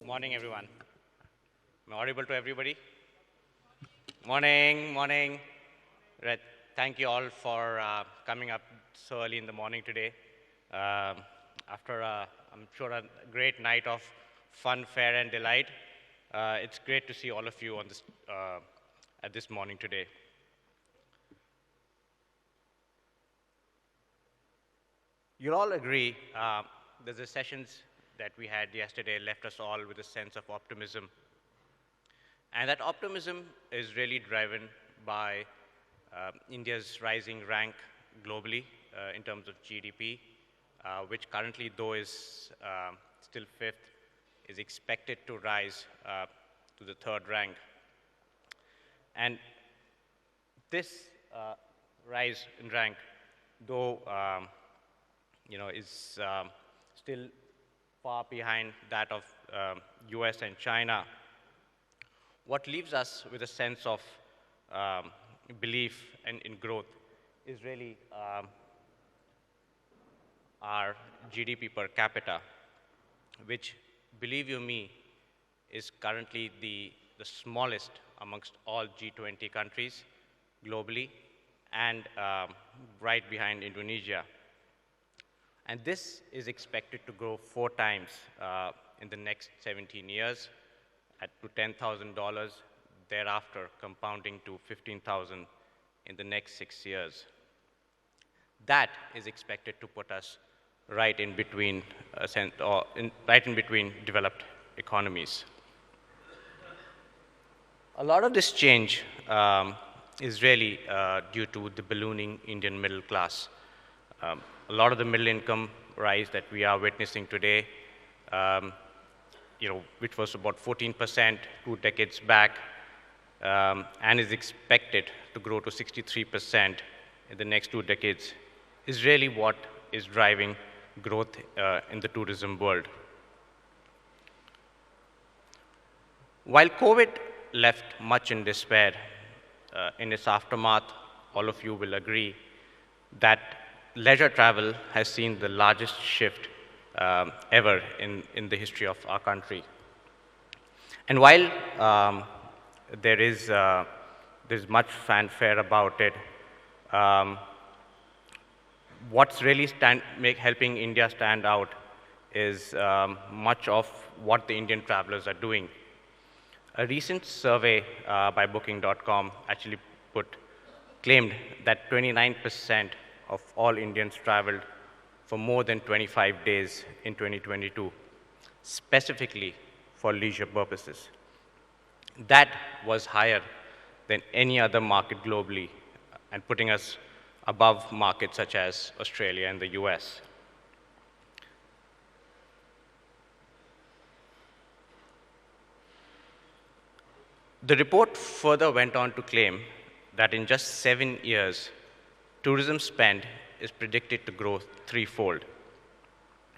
Morning, everyone. Am I audible to everybody? Morning, morning. Right. Thank you all for coming up so early in the morning today. Um, After, I'm sure, a great night of fun, fair, and delight, it's great to see all of you on this, at this morning today. You'll all agree that the sessions that we had yesterday left us all with a sense of optimism. And that optimism is really driven by India's rising rank globally in terms of GDP, which currently, though, is still fifth, is expected to rise to the third rank. And this rise in rank, though, is still far behind that of US and China. What leaves us with a sense of belief and in growth is really our GDP per capita, which, believe you me, is currently the smallest amongst all G20 countries globally and right behind Indonesia. And this is expected to grow 4 times in the next 17 years to $10,000, thereafter compounding to 15,000 in the next 6 years. That is expected to put us right in between, right in between developed economies. A lot of this change is really due to the ballooning Indian middle class. A lot of the middle income rise that we are witnessing today, which was about 14% 2 decades back, and is expected to grow to 63% in the next 2 decades, is really what is driving growth in the tourism world. While COVID left much in despair, in its aftermath, all of you will agree that leisure travel has seen the largest shift ever in the history of our country. And while there's much fanfare about it, what's really helping India stand out is much of what the Indian travelers are doing. A recent survey by Booking.com actually claimed that 29% of all Indians traveled for more than 25 days in 2022, specifically for leisure purposes. That was higher than any other market globally and putting us above markets such as Australia and the US. The report further went on to claim that in just 7 years, tourism spend is predicted to grow threefold.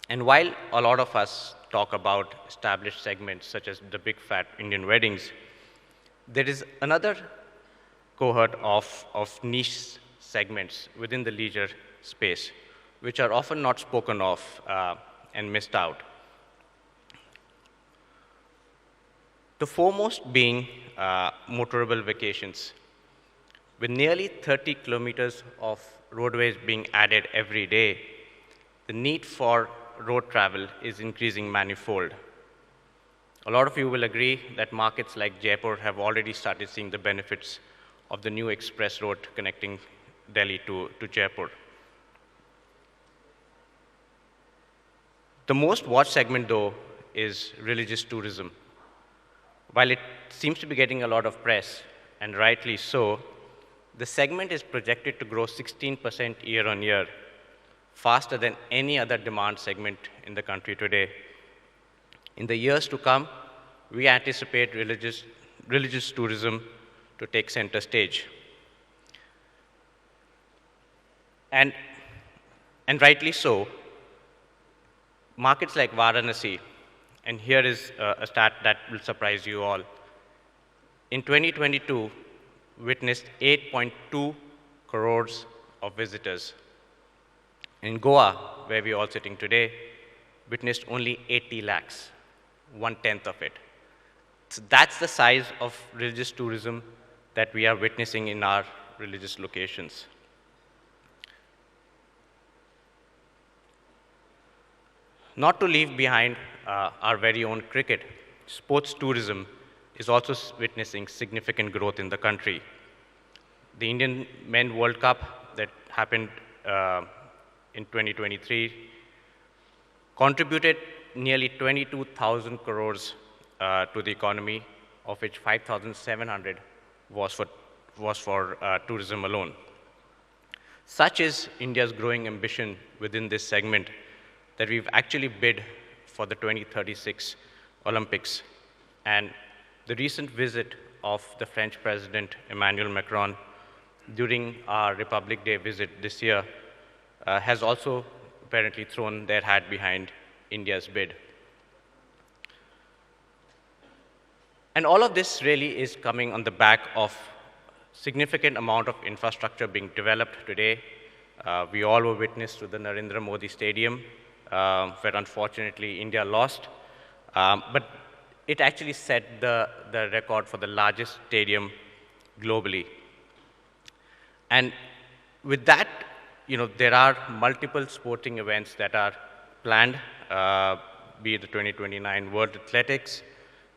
And while a lot of us talk about established segments such as the big fat Indian weddings, there is another cohort of niche segments within the leisure space, which are often not spoken of and missed out. The foremost being motorable vacations. With nearly 30 kilometers of roadways being added every day, the need for road travel is increasing manifold. A lot of you will agree that markets like Jaipur have already started seeing the benefits of the new express road connecting Delhi to Jaipur. The most watched segment, though, is religious tourism. While it seems to be getting a lot of press, and rightly so, the segment is projected to grow 16% year on year, faster than any other demand segment in the country today. In the years to come, we anticipate religious tourism to take center stage. And rightly so, markets like Varanasi, and here is a stat that will surprise you all. In 2022, witnessed 8.2 crores of visitors. In Goa, where we are all sitting today, witnessed only 80 lakhs 1/10 of it. So that's the size of religious tourism that we are witnessing in our religious locations. Not to leave behind our very own cricket, sports tourism is also witnessing significant growth in the country. The Indian Men World Cup that happened in 2023 contributed nearly 22,000 crores to the economy, of which 5,700 was for tourism alone. Such is India's growing ambition within this segment that we've actually bid for the 2036 Olympics. And the recent visit of the French President Emmanuel Macron during our Republic Day visit this year has also apparently thrown their hat behind India's bid. And all of this really is coming on the back of significant amount of infrastructure being developed today. We all were witness to the Narendra Modi Stadium, where unfortunately India lost. But it actually set the record for the largest stadium globally. And with that, there are multiple sporting events that are planned, be it the 2029 World Athletics,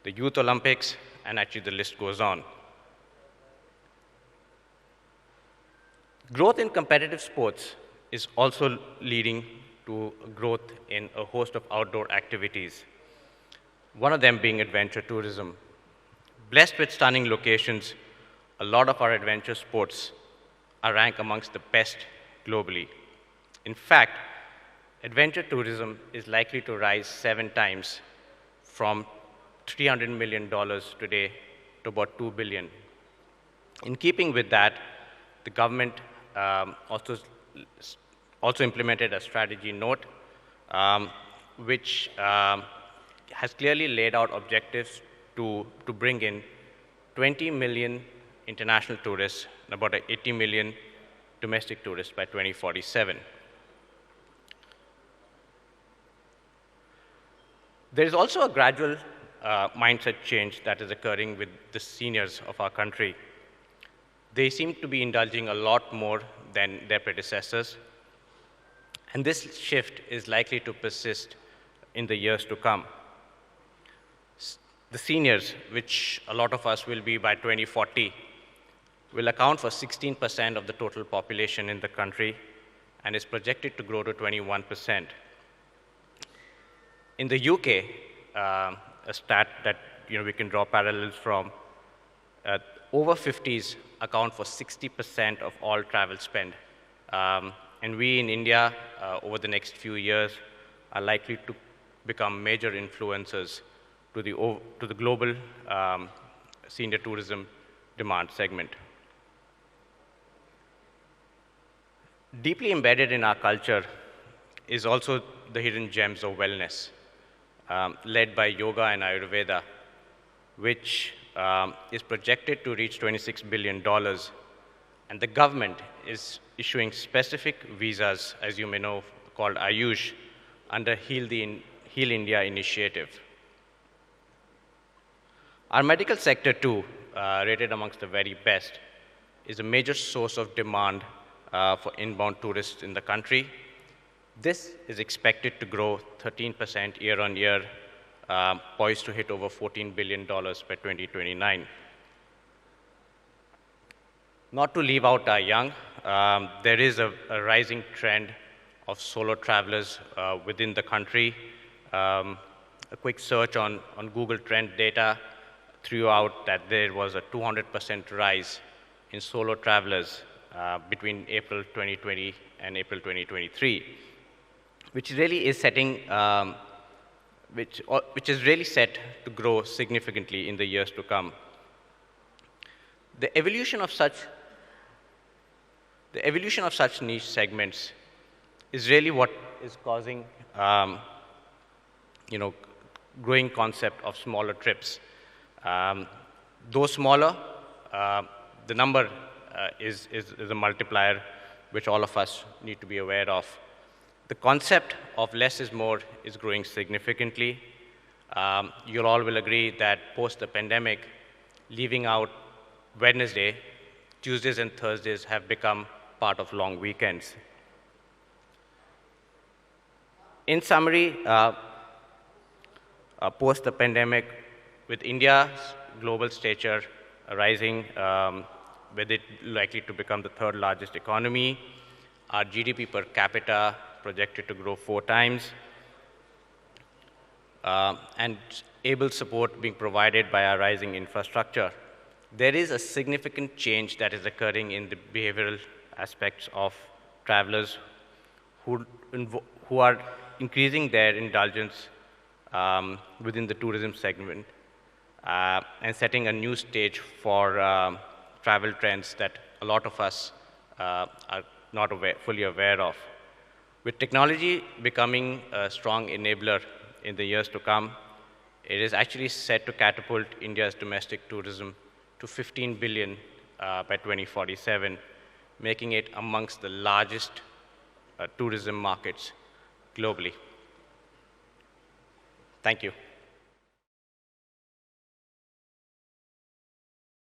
the Youth Olympics, and actually the list goes on. Growth in competitive sports is also leading to growth in a host of outdoor activities, one of them being adventure tourism. Blessed with stunning locations, a lot of our adventure sports are ranked amongst the best globally. In fact, adventure tourism is likely to rise 7 times from $300 million today to about $2 billion. In keeping with that, the government also implemented a strategy note, which has clearly laid out objectives to bring in 20 million international tourists and about 80 million domestic tourists by 2047. There is also a gradual mindset change that is occurring with the seniors of our country. They seem to be indulging a lot more than their predecessors, and this shift is likely to persist in the years to come. The seniors, which a lot of us will be by 2040, will account for 16% of the total population in the country and is projected to grow to 21%. In the UK, a stat that we can draw parallels from, over 50s account for 60% of all travel spend. And we in India, over the next few years, are likely to become major influencers to the global senior tourism demand segment. Deeply embedded in our culture is also the hidden gems of wellness, led by yoga and Ayurveda, which is projected to reach $26 billion. And the government is issuing specific visas, as you may know, called Ayush, under Heal India initiative. Our medical sector, too, rated amongst the very best, is a major source of demand for inbound tourists in the country. This is expected to grow 13% year on year, poised to hit over $14 billion by 2029. Not to leave out our young, there is a rising trend of solo travelers within the country. A quick search on Google Trend data threw out that there was a 200% rise in solo travelers between April 2020 and April 2023, which really is setting, which is really set to grow significantly in the years to come. The evolution of such niche segments is really what is causing, growing concept of smaller trips. Though smaller, the number is a multiplier which all of us need to be aware of. The concept of less is more is growing significantly. You all will agree that post the pandemic, leaving out Wednesday, Tuesdays and Thursdays have become part of long weekends. In summary, post the pandemic, with India's global stature rising, with it likely to become the third largest economy, our GDP per capita projected to grow 4 times, and able support being provided by our rising infrastructure. There is a significant change that is occurring in the behavioral aspects of travelers who are increasing their indulgence within the tourism segment and setting a new stage for travel trends that a lot of us are not fully aware of. With technology becoming a strong enabler in the years to come, it is actually set to catapult India's domestic tourism to 15 billion by 2047, making it amongst the largest tourism markets globally. Thank you.